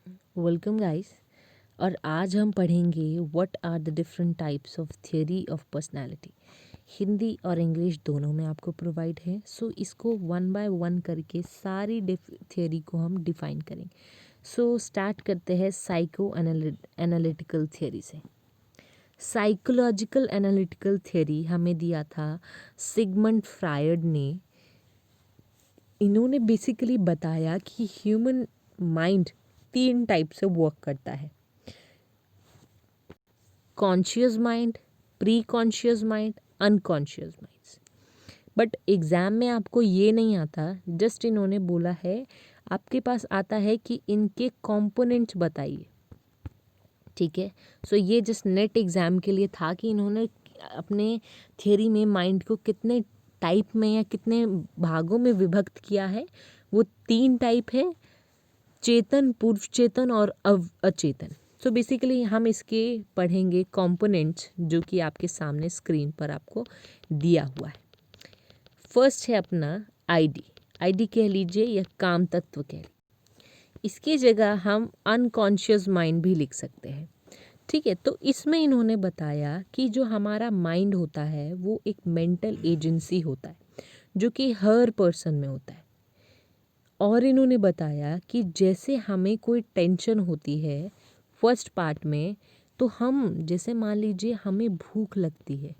Welcome guys. और आज हम पढ़ेंगे what are the different types of theory of personality. Hindi और इंग्लिश दोनों में आपको प्रोवाइड है। सो इसको वन बाय वन करके सारी थियोरी को हम डिफाइन करेंगे। सो स्टार्ट करते हैं साइको एनालिटिकल थियोरी से। साइकोलॉजिकल एनालिटिकल थियोरी हमें दिया था सिगमंड फ्रायड ने। इन्होंने बेसिकली बताया कि ह्यूमन माइंड 3 टाइप से वर्क करता है: conscious mind, pre conscious mind, unconscious mind. But exam में आपको ये नहीं आता, जस्ट इन्होंने बोला है, आपके पास आता है कि इनके कंपोनेंट्स बताइए। ठीक है, सो ये जस्ट नेट एग्ज़ाम के लिए था कि इन्होंने अपने थियरी में माइंड को कितने टाइप में या कितने भागों में विभक्त किया है। वो 3 टाइप है: चेतन, पूर्व चेतन और अचेतन। सो बेसिकली हम इसके पढ़ेंगे कंपोनेंट्स जो कि आपके सामने स्क्रीन पर आपको दिया हुआ है। फर्स्ट है अपना आईडी। आईडी कह लीजिए या काम तत्व कह लीजिए। इसकी जगह हम अनकॉन्शियस माइंड भी लिख सकते हैं। ठीक है, तो इसमें इन्होंने बताया कि जो हमारा माइंड होता है वो एक मेंटल एजेंसी होता है जो कि हर पर्सन में होता है। और इन्होंने बताया कि जैसे हमें कोई टेंशन होती है फर्स्ट पार्ट में, तो हम जैसे मान लीजिए हमें भूख लगती है,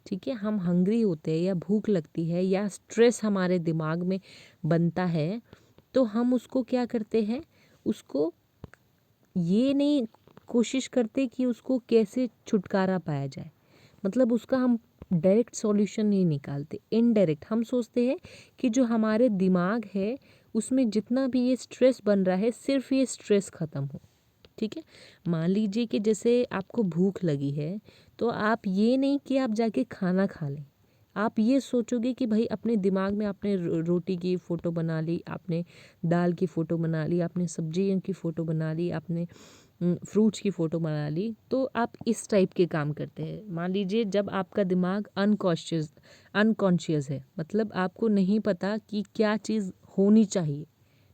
ठीक है, हम हंग्री होते हैं या भूख लगती है या स्ट्रेस हमारे दिमाग में बनता है, तो हम उसको क्या करते हैं, उसको ये नहीं कोशिश करते कि उसको कैसे छुटकारा पाया जाए, मतलब उसका हम डायरेक्ट सॉल्यूशन नहीं निकालते, इनडायरेक्ट हम सोचते हैं कि जो हमारे दिमाग है उसमें जितना भी ये स्ट्रेस बन रहा है सिर्फ ये स्ट्रेस ख़त्म हो। ठीक है, मान लीजिए कि जैसे आपको भूख लगी है, तो आप ये नहीं कि आप जाके खाना खा लें, आप ये सोचोगे कि भाई अपने दिमाग में आपने रोटी की फ़ोटो बना ली, आपने दाल की फ़ोटो बना ली, आपने सब्जियों की फ़ोटो बना ली, आपने फ्रूट्स की फ़ोटो बना ली। तो आप इस टाइप के काम करते हैं। मान लीजिए जब आपका दिमाग अनकॉन्शियस है, मतलब आपको नहीं पता कि क्या चीज़ होनी चाहिए।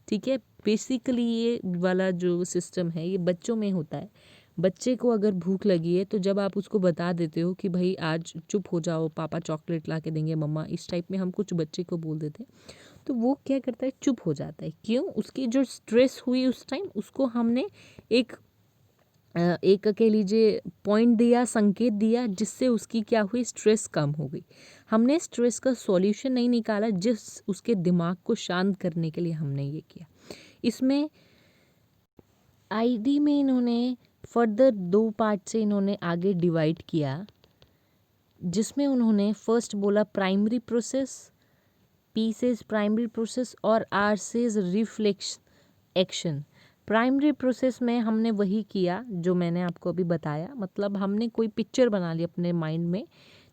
ठीक है, बेसिकली ये वाला जो सिस्टम है ये बच्चों में होता है। बच्चे को अगर भूख लगी है तो जब आप उसको बता देते हो कि भाई आज चुप हो जाओ, पापा चॉकलेट ला के देंगे, मम्मा, इस टाइप में हम कुछ बच्चे को बोल देते हैं, तो वो क्या करता है, चुप हो जाता है। क्यों? उसकी जो स्ट्रेस हुई उस टाइम, उसको हमने एक एक कह लीजिए पॉइंट दिया, संकेत दिया, जिससे उसकी क्या हुई, स्ट्रेस कम हो गई। हमने स्ट्रेस का सॉल्यूशन नहीं निकाला, जिस उसके दिमाग को शांत करने के लिए हमने ये किया। इसमें आईडी में इन्होंने फर्दर 2 पार्ट से इन्होंने आगे डिवाइड किया, जिसमें उन्होंने फर्स्ट बोला primary process, P says primary process और R says reflex action. Primary process में हमने वही किया जो मैंने आपको अभी बताया, मतलब हमने कोई पिक्चर बना ली अपने माइंड में,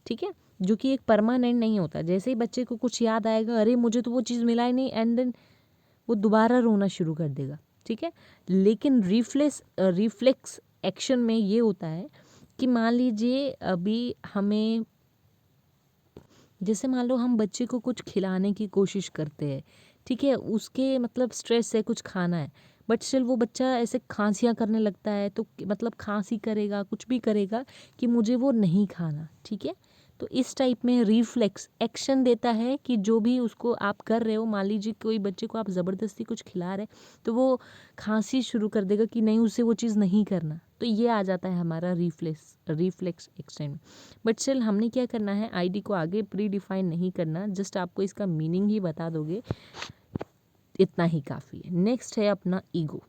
ठीक है, जो कि एक परमानेंट नहीं होता। जैसे ही बच्चे को कुछ याद आएगा, अरे मुझे तो वो चीज़ मिला ही नहीं, एंड देन वो दोबारा रोना शुरू कर देगा। ठीक है, लेकिन रिफ्लेक्स एक्शन में ये होता है कि मान लीजिए अभी हमें, जैसे मान लो हम बच्चे को कुछ खिलाने की कोशिश करते हैं, ठीक है, उसके मतलब स्ट्रेस है, कुछ खाना है, बट स्टिल वो बच्चा ऐसे खांसियाँ करने लगता है, तो मतलब खांसी करेगा, कुछ भी करेगा कि मुझे वो नहीं खाना। ठीक है, तो इस टाइप में रिफ्लेक्स एक्शन देता है कि जो भी उसको आप कर रहे हो, मान लीजिए कोई बच्चे को आप ज़बरदस्ती कुछ खिला रहे, तो वो खांसी शुरू कर देगा कि नहीं, उसे वो चीज़ नहीं करना, तो ये आ जाता है हमारा रिफ्लेक्स एक्शन। बट स्टिल हमने क्या करना है, आईडी को आगे प्री डिफाइन नहीं करना, जस्ट आपको इसका मीनिंग ही बता दोगे, इतना ही काफ़ी है। नेक्स्ट है अपना ईगो।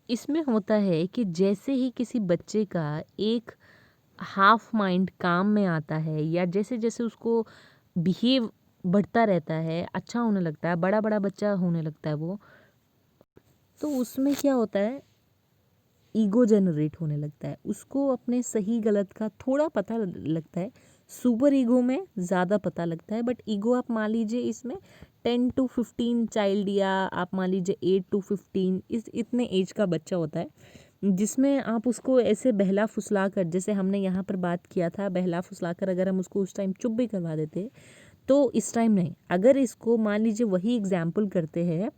इसमें होता है कि जैसे ही किसी बच्चे का एक हाफ माइंड काम में आता है, या जैसे जैसे उसको बिहेव बढ़ता रहता है, अच्छा होने लगता है, बड़ा बड़ा बच्चा होने लगता है वो, तो उसमें क्या होता है, ईगो जनरेट होने लगता है, उसको अपने सही गलत का थोड़ा पता लगता है। सुपर ईगो में ज़्यादा पता लगता है, बट ईगो आप मान लीजिए इसमें 10 to 15 चाइल्ड, या आप मान लीजिए 8 to 15, इतने एज का बच्चा होता है, जिसमें आप उसको ऐसे बहला फुसला कर, जैसे हमने यहाँ पर बात किया था, बहला फुसला कर अगर हम उसको उस टाइम चुप भी करवा देते, तो इस टाइम नहीं। अगर इसको मान लीजिए वही एग्जाम्पल करते हैं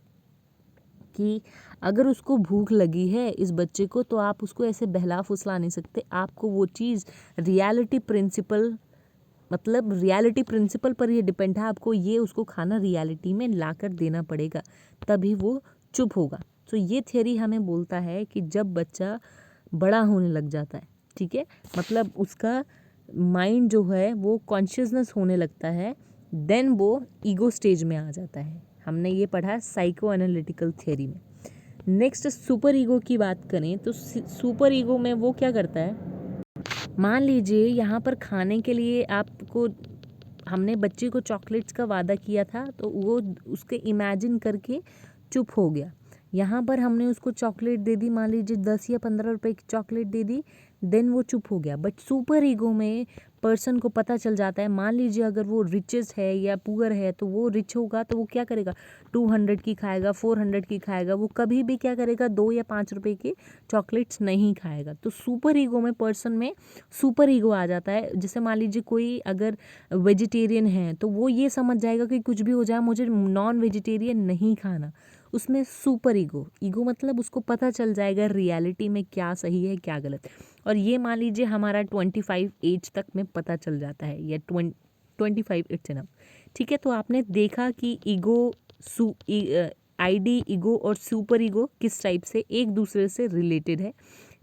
कि अगर उसको भूख लगी है इस बच्चे को, तो आप उसको ऐसे बहला फुसला नहीं सकते, आपको वो चीज़ रियलिटी प्रिंसिपल, मतलब रियलिटी प्रिंसिपल पर ये डिपेंड है, आपको ये उसको खाना रियलिटी में लाकर देना पड़ेगा, तभी वो चुप होगा। तो ये थियरी हमें बोलता है कि जब बच्चा बड़ा होने लग जाता है, ठीक है, मतलब उसका माइंड जो है वो कॉन्शियसनेस होने लगता है, देन वो ईगो स्टेज में आ जाता है। हमने ये पढ़ा साइको एनालिटिकल थियरी में। नेक्स्ट सुपर ईगो की बात करें तो सुपर ईगो में वो क्या करता है, मान लीजिए यहाँ पर खाने के लिए आपको, हमने बच्चे को चॉकलेट्स का वादा किया था, तो वो उसके इमेजिन करके चुप हो गया। यहाँ पर हमने उसको चॉकलेट दे दी, मान लीजिए 10 या 15 रुपए की चॉकलेट दे दी, देन वो चुप हो गया। बट सुपर ईगो में पर्सन को पता चल जाता है, मान लीजिए अगर वो रिचेस है या पुअर है, तो वो रिच होगा तो वो क्या करेगा, 200 की खाएगा, 400 की खाएगा, वो कभी भी क्या करेगा, 2 या 5 रुपए की चॉकलेट्स नहीं खाएगा। तो सुपर ईगो में पर्सन में सुपर ईगो आ जाता है। जैसे मान लीजिए कोई अगर वेजिटेरियन है तो वो ये समझ जाएगा कि कुछ भी हो जाए मुझे नॉन वेजिटेरियन नहीं खाना, उसमें सुपर ईगो, ईगो मतलब उसको पता चल जाएगा रियलिटी में क्या सही है क्या गलत। और ये मान लीजिए हमारा 25 एज तक में पता चल जाता है, या 25 इट्स इनफ, ठीक है। तो आपने देखा कि ईगो आईडी ईगो और सुपर ईगो किस टाइप से एक दूसरे से रिलेटेड है।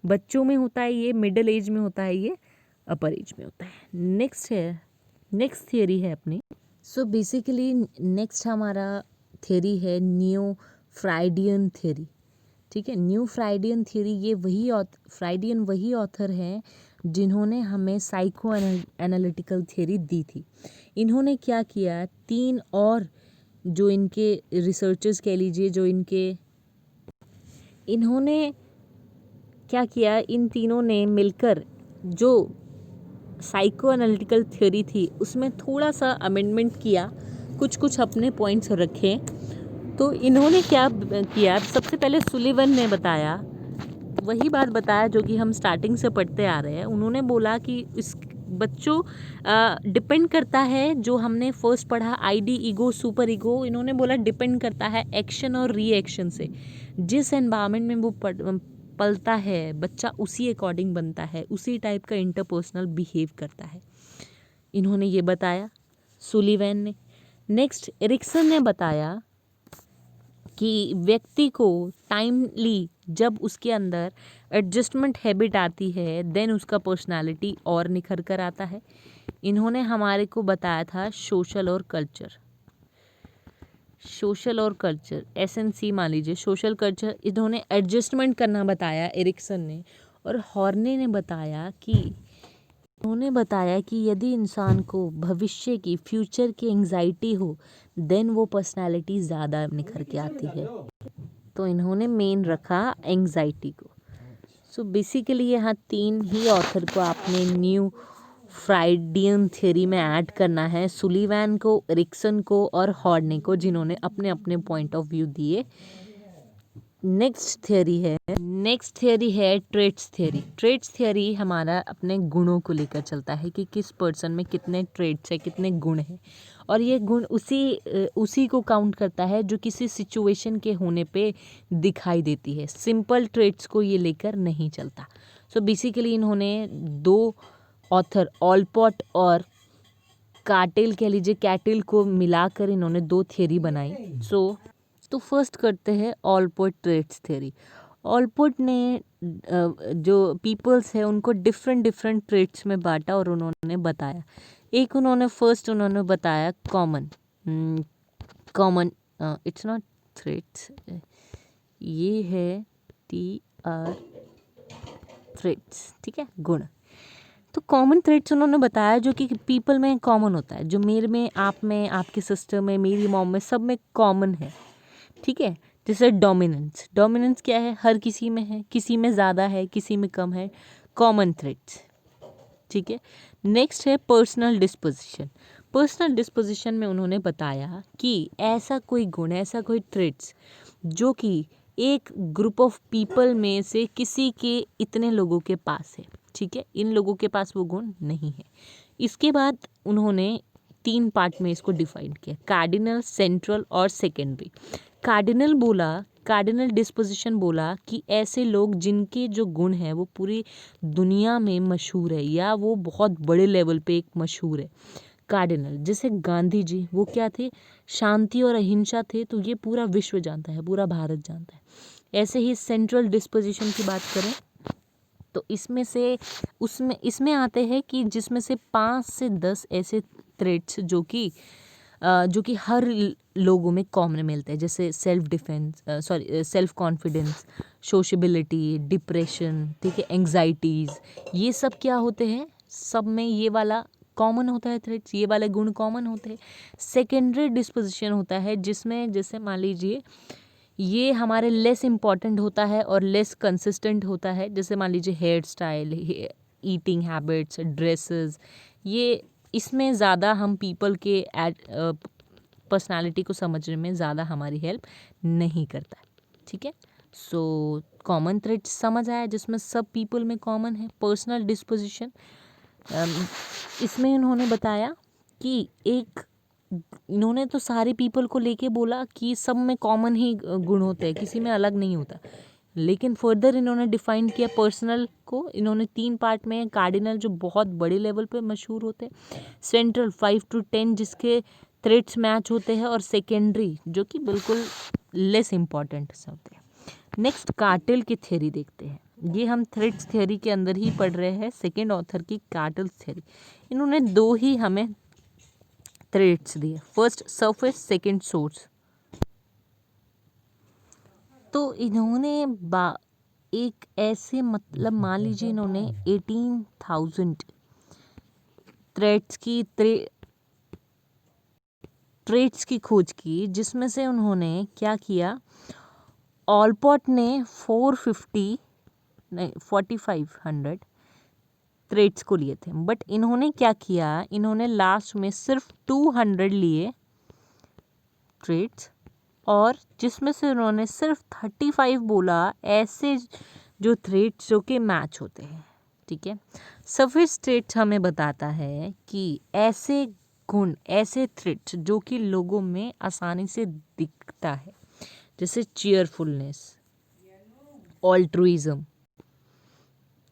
बच्चों में होता है ये, मिडिल एज में होता है ये, अपर एज में होता है। नेक्स्ट थियरी है अपनी। सो बेसिकली नेक्स्ट हमारा थियरी है न्यू फ्राइडियन थियरी, ठीक है। न्यू फ्राइडियन थियरी, ये फ्राइडियन वही ऑथर हैं जिन्होंने हमें साइको एनालिटिकल थियरी दी थी। इन्होंने क्या किया, 3 और जो इनके रिसर्चर्स कह लीजिए, जो इन्होंने क्या किया, इन तीनों ने मिलकर जो साइको एनालिटिकल थ्योरी थी उसमें थोड़ा सा अमेंडमेंट किया, कुछ अपने पॉइंट्स रखे। तो इन्होंने क्या किया, सबसे पहले सुलिवन ने बताया, वही बात बताया जो कि हम स्टार्टिंग से पढ़ते आ रहे हैं। उन्होंने बोला कि इस बच्चों डिपेंड करता है, जो हमने फर्स्ट पढ़ा आईडी ईगो सुपर ईगो, इन्होंने बोला डिपेंड करता है एक्शन और रिएक्शन से। जिस एनवायरनमेंट में वो पलता है बच्चा, उसी अकॉर्डिंग बनता है, उसी टाइप का इंटरपर्सनल बिहेव करता है। इन्होंने ये बताया सुलिवैन ने। नेक्स्ट एरिक्सन ने बताया कि व्यक्ति को टाइमली जब उसके अंदर एडजस्टमेंट हैबिट आती है, देन उसका पर्सनालिटी और निखर कर आता है। इन्होंने हमारे को बताया था सोशल और कल्चर SNC मान लीजिए, सोशल कल्चर, इन्होंने एडजस्टमेंट करना बताया एरिक्सन ने। और हॉर्ने ने बताया कि यदि इंसान को भविष्य की, फ्यूचर की एंजाइटी हो, देन वो पर्सनालिटी ज़्यादा निखर के आती है। तो इन्होंने मेन रखा एंजाइटी को। सो बेसिकली यहाँ 3 ही ऑथर को आपने न्यू फ्राइडियन थ्योरी में ऐड करना है, सुलिवैन को, एरिक्सन को और हॉर्ने को, जिन्होंने अपने अपने पॉइंट ऑफ व्यू दिए। नेक्स्ट थियरी है ट्रेट्स थियरी हमारा अपने गुणों को लेकर चलता है कि किस पर्सन में कितने ट्रेट्स है, कितने गुण हैं, और ये गुण उसी को काउंट करता है जो किसी सिचुएशन के होने पे दिखाई देती है। सिंपल ट्रेट्स को ये लेकर नहीं चलता। सो बेसिकली इन्होंने 2 ऑथर ऑलपॉट और कैटिल कह लीजिए, कैटिल को मिलाकर इन्होंने 2 थियरी बनाई। तो फर्स्ट करते हैं ऑलपोर्ट ट्रेट्स थ्योरी। ऑलपोर्ट ने जो पीपल्स है उनको डिफरेंट ट्रेट्स में बांटा और उन्होंने बताया। एक उन्होंने बताया कॉमन इट्स नॉट थ्रेट्स, ये है TR थ्रेट्स, ठीक है, गुण। तो कॉमन थ्रेड्स उन्होंने बताया जो कि पीपल में कॉमन होता है, जो मेरे में, आप में, आपके सिस्टर में, मेरी मॉम में, सब में कॉमन है, ठीक है। जैसे डोमिनेंस क्या है, हर किसी में है, किसी में ज़्यादा है, किसी में कम है, कॉमन थ्रेड्स, ठीक है। नेक्स्ट है पर्सनल डिस्पोजिशन में उन्होंने बताया कि ऐसा कोई गुण, ऐसा कोई थ्रेड्स जो कि एक ग्रुप ऑफ पीपल में से किसी के इतने लोगों के पास है, ठीक है, इन लोगों के पास वो गुण नहीं है। इसके बाद उन्होंने 3 पार्ट में इसको डिफाइन किया, कार्डिनल, सेंट्रल और सेकेंडरी। कार्डिनल कार्डिनल डिस्पोजिशन बोला कि ऐसे लोग जिनके जो गुण हैं वो पूरी दुनिया में मशहूर है या वो बहुत बड़े लेवल पे एक मशहूर है। कार्डिनल जैसे गांधी जी, वो क्या थे, शांति और अहिंसा थे, तो ये पूरा विश्व जानता है, पूरा भारत जानता है। ऐसे ही सेंट्रल डिस्पोजिशन की बात करें तो इसमें से इसमें आते हैं कि जिसमें से 5 से 10 ऐसे ट्रेट्स जो कि हर लोगों में कॉमन मिलते हैं, जैसे सेल्फ कॉन्फिडेंस, सोशबिलिटी, डिप्रेशन, ठीक है, एंग्जाइटीज़, ये सब क्या होते हैं, सब में ये वाला कॉमन होता है थ्रेट्स, ये वाले गुण कॉमन होते हैं। सेकेंडरी डिस्पोजिशन होता है जिसमें जैसे मान लीजिए ये हमारे लेस इम्पॉर्टेंट होता है और लेस कंसिस्टेंट होता है, जैसे मान लीजिए hair style, eating habits, dresses, ये इसमें ज़्यादा हम पीपल के पर्सनालिटी को समझने में ज़्यादा हमारी हेल्प नहीं करता है, ठीक है। सो कॉमन थ्रेड्स समझ आया जिसमें सब पीपल में कॉमन है। पर्सनल डिस्पोजिशन, इसमें इन्होंने बताया कि इन्होंने तो सारे पीपल को लेके बोला कि सब में कॉमन ही गुण होते हैं, किसी में अलग नहीं होता, लेकिन फर्दर इन्होंने डिफाइन किया पर्सनल को, इन्होंने 3 पार्ट में। कार्डिनल जो बहुत बड़े लेवल पे मशहूर होते हैं, सेंट्रल 5 to 10 जिसके थ्रेड्स मैच होते हैं, और सेकेंडरी जो कि बिल्कुल लेस इम्पॉर्टेंट होते हैं। नेक्स्ट कार्टेल की थ्योरी देखते हैं, ये हम थ्रेड्स थ्योरी के अंदर ही पढ़ रहे हैं, सेकेंड ऑथर की कार्टेल थ्योरी। इन्होंने 2 ही हमें थ्रेड्स दिए, फर्स्ट सरफेस, सेकेंड सोर्स। तो इन्होंने एक ऐसे, मतलब मान लीजिए इन्होंने 18,000 ट्रेड्स की खोज की, जिसमें से उन्होंने क्या किया, ऑलपॉट ने 4,500 ट्रेड्स को लिए थे, बट इन्होंने क्या किया, इन्होंने लास्ट में सिर्फ 200 लिए ट्रेड्स, और जिसमें से उन्होंने सिर्फ 35 बोला ऐसे जो थ्रेड्स जो कि मैच होते हैं, ठीक है। सरफेस ट्रेड्स हमें बताता है कि ऐसे गुण, ऐसे थ्रेड्स जो कि लोगों में आसानी से दिखता है, जैसे चीयरफुलनेस, ऑल्ट्रुइज्म,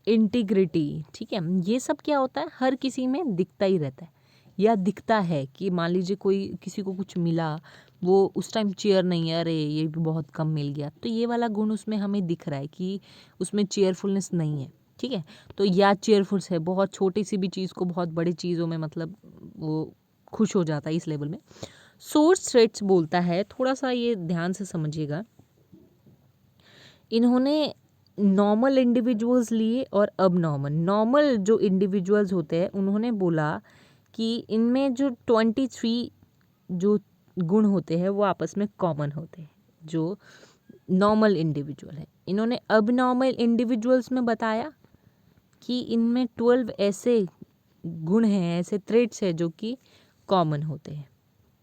इंटीग्रिटी, ठीक है, ये सब क्या होता है, हर किसी में दिखता ही रहता है, या दिखता है कि मान लीजिए कोई किसी को कुछ मिला, वो उस टाइम चेयर नहीं है, अरे ये भी बहुत कम मिल गया, तो ये वाला गुण उसमें हमें दिख रहा है कि उसमें चेयरफुलनेस नहीं है, ठीक है। तो या चेयरफुल है, बहुत छोटी सी भी चीज़ को बहुत बड़ी चीज़ों में मतलब वो खुश हो जाता है इस लेवल में। सोर्स थ्रेड्स बोलता है, थोड़ा सा ये ध्यान से समझिएगा, इन्होंने नॉर्मल इंडिविजुअल्स लिए और अब नॉर्मल जो इंडिविजुअल्स होते हैं उन्होंने बोला कि इनमें जो 23 जो गुण होते हैं वो आपस में कॉमन होते हैं, जो नॉर्मल इंडिविजुअल है। इन्होंने अब नॉर्मल इंडिविजुअल्स में बताया कि इनमें 12 ऐसे गुण हैं, ऐसे ट्रेट्स हैं जो कि कॉमन होते हैं,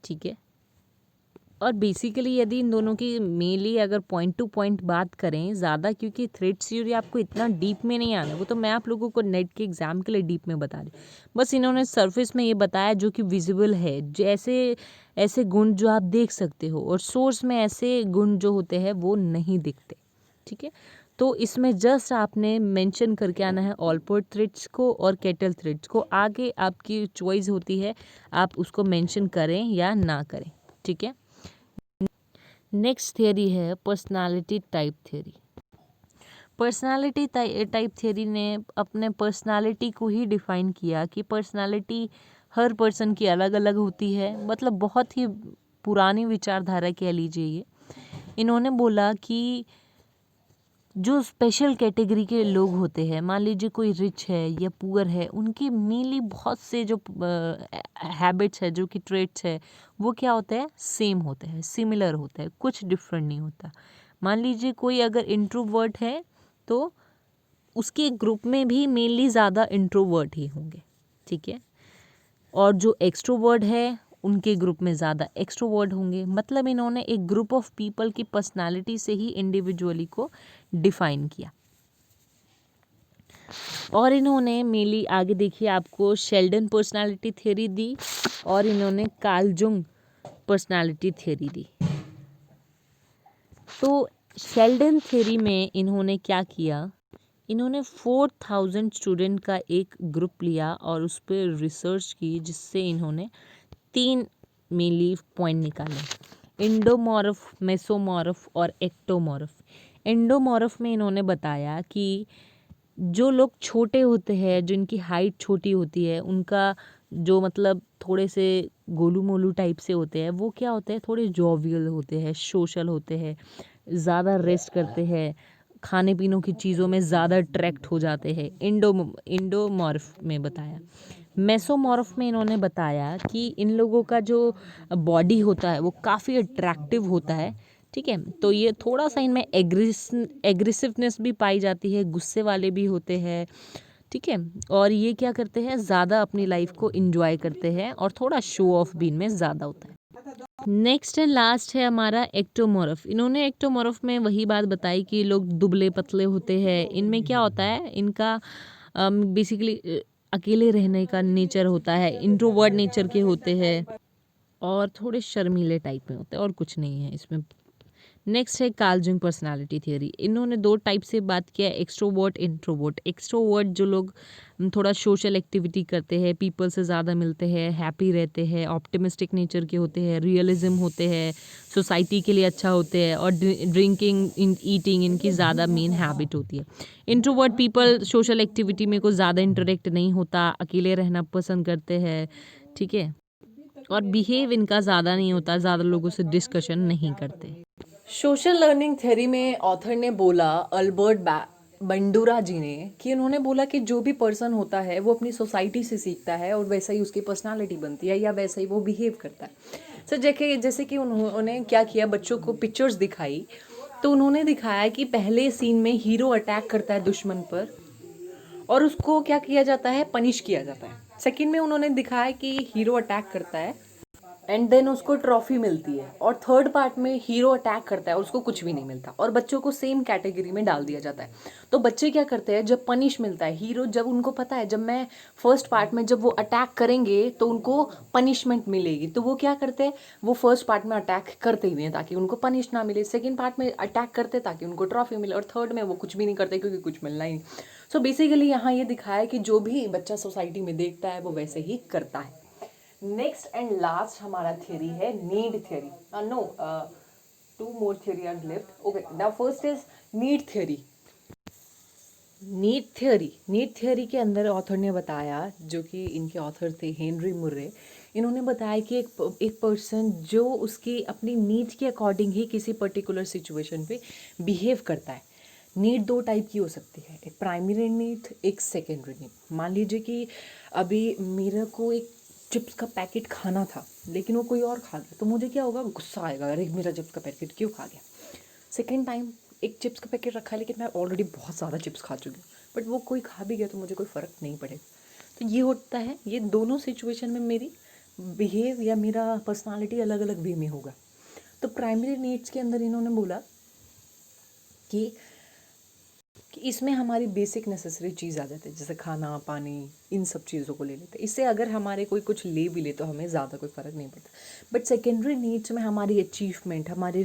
ठीक है। और बेसिकली यदि इन दोनों की मेनली अगर पॉइंट टू पॉइंट बात करें ज़्यादा, क्योंकि थ्रेड्स थ्योरी आपको इतना डीप में नहीं आना, वो तो मैं आप लोगों को नेट के एग्जाम के लिए डीप में बता रही, बस इन्होंने सरफेस में ये बताया जो कि विजिबल है, जैसे ऐसे गुण जो आप देख सकते हो, और सोर्स में ऐसे गुण जो होते हैं वो नहीं दिखते, ठीक है। तो इसमें जस्ट आपने मेंशन करके आना है ऑलपोर्ट थ्रेड्स को और कैटल थ्रेड्स को, आगे आपकी चॉइस होती है आप उसको मेंशन करें या ना करें, ठीक है। नेक्स्ट थियरी है personality type theory. Personality type theory ने अपने पर्सनालिटी को ही डिफाइन किया कि पर्सनालिटी हर पर्सन की अलग अलग होती है, मतलब बहुत ही पुरानी विचारधारा कह लीजिए ये। इन्होंने बोला कि जो स्पेशल कैटेगरी के लोग होते हैं, मान लीजिए कोई रिच है या पुअर है, उनकी मेनली बहुत से जो हैबिट्स है, जो कि ट्रेट्स है, वो क्या होते हैं, सेम होते हैं, सिमिलर होते हैं, कुछ डिफरेंट नहीं होता। मान लीजिए कोई अगर इंट्रोवर्ट है तो उसके ग्रुप में भी मेनली ज़्यादा इंट्रोवर्ट ही होंगे, ठीक है, और जो एक्सट्रोवर्ट है उनके ग्रुप में ज़्यादा एक्सट्रोवर्ट होंगे। मतलब इन्होंने एक ग्रुप ऑफ पीपल की पर्सनालिटी से ही इंडिविजुअली को डिफाइन किया। और इन्होंने मेनली आगे देखिए आपको शेल्डन पर्सनालिटी थ्योरी दी, और इन्होंने कार्ल जुंग पर्सनालिटी थ्योरी दी। तो शेल्डन थ्योरी में इन्होंने क्या किया, इन्होंने 4000 स्टूडेंट का एक ग्रुप लिया और उस पर रिसर्च की, जिससे इन्होंने 3 मेनली पॉइंट निकाले, इंडोमॉर्फ, मेसोमॉर्फ और एक्टोमॉर्फ। इंडोमॉर्फ में इन्होंने बताया कि जो लोग छोटे होते हैं, जिनकी हाइट छोटी होती है, उनका जो मतलब थोड़े से गोलू मोलू टाइप से होते हैं, वो क्या होते हैं, थोड़े जॉवियल होते हैं, सोशल होते हैं, ज़्यादा रेस्ट करते हैं, खाने पीनों की चीज़ों में ज़्यादा अट्रैक्ट हो जाते हैं। इंडोमॉर्फ में बताया। मेसोमॉर्फ में इन्होंने बताया कि इन लोगों का जो बॉडी होता है वो काफ़ी अट्रैक्टिव होता है, ठीक है। तो ये थोड़ा सा इनमें एग्रेसिवनेस भी पाई जाती है, गुस्से वाले भी होते हैं, ठीक है। और ये क्या करते हैं, ज़्यादा अपनी लाइफ को इंजॉय करते हैं और थोड़ा शो ऑफ भी इनमें ज़्यादा होता है। नेक्स्ट एंड लास्ट है हमारा एक्टोमॉर्फ। इन्होंने एक्टोमॉर्फ में वही बात बताई कि लोग दुबले पतले होते हैं। इनमें क्या होता है, इनका बेसिकली अकेले रहने का नेचर होता है, इंट्रोवर्ट नेचर के होते हैं और थोड़े शर्मीले टाइप में होते हैं, और कुछ नहीं है इसमें। नेक्स्ट है कार्ल जंग पर्सनालिटी थियरी। इन्होंने 2 टाइप से बात किया, एक्सट्रोवर्ट, इंट्रोवर्ट। एक्सट्रोवर्ट जो लोग थोड़ा सोशल एक्टिविटी करते हैं, पीपल से ज़्यादा मिलते हैं, हैप्पी रहते हैं, ऑप्टिमिस्टिक नेचर के होते हैं, रियलिज्म होते हैं, सोसाइटी के लिए अच्छा होते हैं, और ड्रिंकिंग ईटिंग इनकी ज़्यादा मेन हैबिट होती है। इंट्रोवर्ट पीपल सोशल एक्टिविटी में कोई ज़्यादा इंटरेक्ट नहीं होता, अकेले रहना पसंद करते हैं, ठीक है। और बिहेव इनका ज़्यादा नहीं होता, ज़्यादा लोगों से डिस्कशन नहीं करते। सोशल लर्निंग थ्योरी में ऑथर ने बोला, अल्बर्ट बंडूरा जी ने, कि उन्होंने बोला कि जो भी पर्सन होता है वो अपनी सोसाइटी से सीखता है और वैसा ही उसकी पर्सनालिटी बनती है, या वैसा ही वो बिहेव करता है। सर जैसे कि उन्होंने क्या किया, बच्चों को पिक्चर्स दिखाई, तो उन्होंने दिखाया कि पहले सीन में हीरो अटैक करता है दुश्मन पर और उसको क्या किया जाता है, पनिश किया जाता है। सेकंड में उन्होंने दिखाया कि हीरो अटैक करता है एंड देन उसको ट्रॉफी मिलती है, और थर्ड पार्ट में हीरो अटैक करता है और उसको कुछ भी नहीं मिलता, और बच्चों को सेम कैटेगरी में डाल दिया जाता है। तो बच्चे क्या करते हैं, जब पनिश मिलता है, हीरो जब उनको पता है जब मैं फर्स्ट पार्ट में जब वो अटैक करेंगे तो उनको पनिशमेंट मिलेगी, तो वो क्या करते हैं, वो फर्स्ट पार्ट में अटैक करते ही नहीं ताकि उनको पनिश ना मिले, सेकेंड पार्ट में अटैक करते ताकि उनको ट्रॉफी मिले, और थर्ड में वो कुछ भी नहीं करते क्योंकि कुछ मिलना ही नहीं। सो बेसिकली यहाँ ये दिखाया है कि जो भी बच्चा सोसाइटी में देखता है वो वैसे ही करता है। नेक्स्ट एंड लास्ट हमारा थ्योरी है need theory. No, 2 more theory are left. Okay, the first is need theory. Need theory के अंदर ऑथर ने बताया, जो कि इनके ऑथर थे हेनरी मुर्रे, इन्होंने बताया कि एक पर्सन जो उसकी अपनी नीड के अकॉर्डिंग ही किसी पर्टिकुलर सिचुएशन पे बिहेव करता है। नीड 2 टाइप की हो सकती है, एक प्राइमरी नीड, एक सेकेंडरी नीड। मान लीजिए कि अभी मेरे को एक चिप्स का पैकेट खाना था लेकिन वो कोई और खा गया, तो मुझे क्या होगा, गुस्सा आएगा, अरे मेरा चिप्स का पैकेट क्यों खा गया। सेकेंड टाइम एक चिप्स का पैकेट रखा है लेकिन मैं ऑलरेडी बहुत ज़्यादा चिप्स खा चुकी हूँ, बट वो कोई खा भी गया तो मुझे कोई फ़र्क नहीं पड़ेगा। तो ये होता है, ये दोनों सिचुएशन में मेरी बिहेव या मेरा पर्सनालिटी अलग अलग वे में होगा। तो प्राइमरी नीड्स के अंदर इन्होंने बोला कि इसमें हमारी बेसिक नेसेसरी चीज़ आ जाती है, जैसे खाना पानी, इन सब चीज़ों को ले लेते हैं। इससे अगर हमारे कोई कुछ ले भी ले तो हमें ज़्यादा कोई फ़र्क नहीं पड़ता। बट सेकेंडरी नीड्स में हमारी अचीवमेंट, हमारी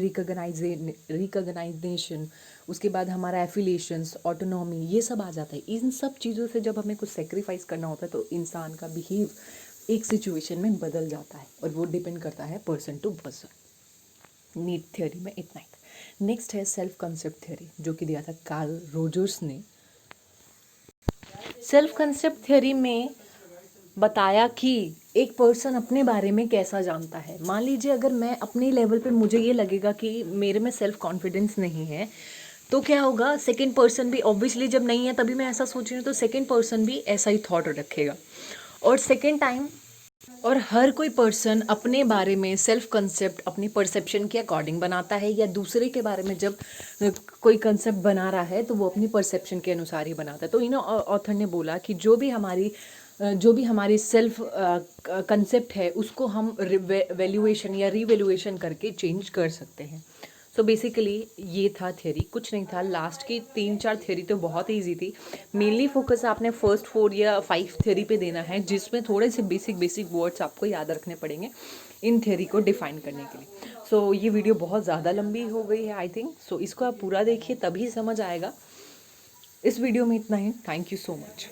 रिकॉग्नाइजेशन, उसके बाद हमारा एफिलिएशंस, ऑटोनॉमी, ये सब आ जाता है। इन सब चीज़ों से जब हमें कुछ सेक्रीफाइस करना होता है तो इंसान का बिहेव एक सिचुएशन में बदल जाता है, और वो डिपेंड करता है person to person. Need theory में इतना ही। नेक्स्ट है सेल्फ कंसेप्ट थ्योरी, जो कि दिया था कार्ल रोजर्स ने। सेल्फ कंसेप्ट थ्योरी में बताया कि एक पर्सन अपने बारे में कैसा जानता है। मान लीजिए अगर मैं अपने लेवल पे मुझे ये लगेगा कि मेरे में सेल्फ कॉन्फिडेंस नहीं है, तो क्या होगा, सेकंड पर्सन भी ऑब्वियसली जब नहीं है तभी मैं ऐसा सोच रही हूँ, तो सेकंड पर्सन भी ऐसा ही थॉट रखेगा। और सेकंड टाइम, और हर कोई पर्सन अपने बारे में सेल्फ कंसेप्ट अपनी परसेप्शन के अकॉर्डिंग बनाता है, या दूसरे के बारे में जब कोई कंसेप्ट बना रहा है तो वो अपनी परसेप्शन के अनुसार ही बनाता है। तो इन ऑथर ने बोला कि जो भी हमारी सेल्फ कंसेप्ट है उसको हम वैल्यूएशन या रीवैल्यूएशन करके चेंज कर सकते हैं। सो बेसिकली ये था थ्योरी, कुछ नहीं था। लास्ट की 3-4 थ्योरी तो बहुत ईजी थी। मेनली फोकस आपने फर्स्ट 4 या 5 थ्योरी पे देना है, जिसमें थोड़े से बेसिक वर्ड्स आपको याद रखने पड़ेंगे। इन थियरी को डिफाइन करने के लिए। सो ये वीडियो बहुत ज़्यादा लंबी हो गई है आई थिंक, सो इसको आप पूरा देखिए तभी समझ आएगा। इस वीडियो में इतना ही। Thank you so much.